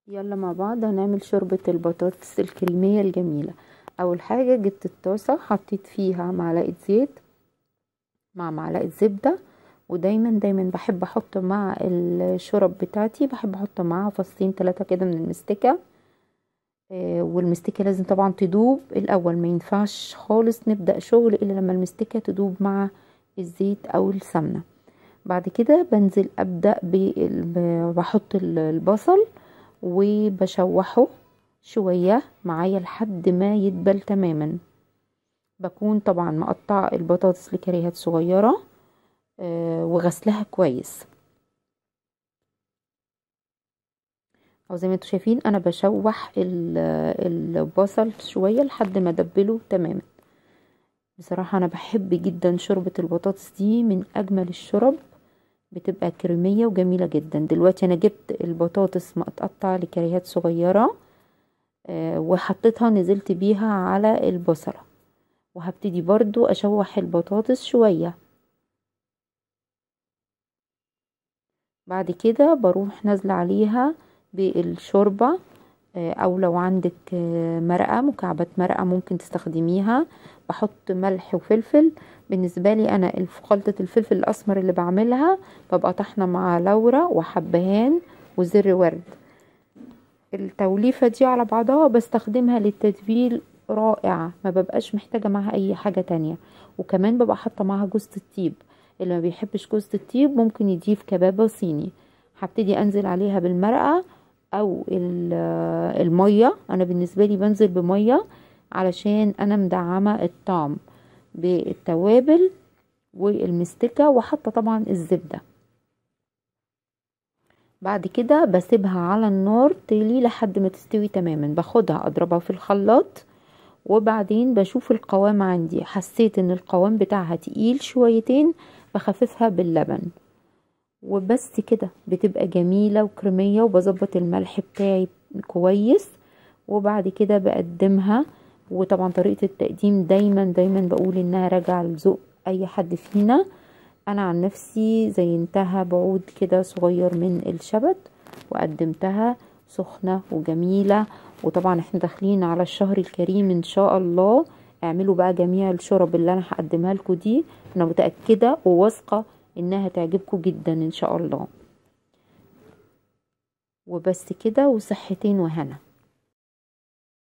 يلا مع بعض هنعمل شوربة البطاطس الكريمية الجميلة. اول حاجة جبت الطاسة، حطيت فيها معلقة زيت مع معلقة زبدة. ودايما بحب احط مع الشورب بتاعتي، بحب احط معاها فصين 3 كده من المستكة. والمستكة لازم طبعا تدوب الاول، ما ينفعش خالص نبدأ شغل الا لما المستكة تدوب مع الزيت او السمنة. بعد كده بنزل ابدأ بحط البصل وبشوحه شوية معايا لحد ما يدبل تماما. بكون طبعا مقطعة البطاطس لكريهات صغيرة وغسلها كويس، او زي ما انتوا شايفين انا بشوح البصل شوية لحد ما ادبله تماما. بصراحة انا بحب جدا شوربة البطاطس دي، من اجمل الشرب، بتبقى كريمية وجميلة جدا. دلوقتي انا جبت البطاطس مقطعة لكريهات صغيرة وحطيتها، نزلت بيها على البصلة، وهبتدي برضو اشوح البطاطس شوية. بعد كده بروح نازلة عليها بالشوربة، او لو عندك مرقة، مكعبات مرقة ممكن تستخدميها. بحط ملح وفلفل. بالنسبة لي انا خلطة الفلفل الاسمر اللي بعملها ببقى طحنة مع لورا وحبهان وزر ورد. التوليفة دي على بعضها بستخدمها للتتبيل، رائعة، ما ببقاش محتاجة معها اي حاجة تانية. وكمان ببقى حاطة معها جوزة الطيب، اللي ما بيحبش جوزة الطيب ممكن يضيف كبابة صيني. هبتدي انزل عليها بالمرقة او المية. انا بالنسبة لي بنزل بمية علشان انا مدعمة الطعم بالتوابل والمستكة، وحاطة طبعا الزبدة. بعد كده بسيبها على النار تغلي لحد ما تستوي تماما. باخدها اضربها في الخلاط، وبعدين بشوف القوام عندي، حسيت ان القوام بتاعها تقيل شويتين بخففها باللبن. وبس كده بتبقى جميلة وكريمية. وبظبط الملح بتاعي كويس، وبعد كده بقدمها. وطبعا طريقة التقديم دايما بقول انها راجعة لذوق اي حد فينا. انا عن نفسي زينتها بعود كده صغير من الشبت، وقدمتها سخنة وجميلة. وطبعا احنا داخلين على الشهر الكريم ان شاء الله. اعملوا بقى جميع الشرب اللي انا هقدمها لكم دي، انا متأكدة وواثقة انها تعجبكم جدا ان شاء الله. وبس كده، وصحتين وهنا.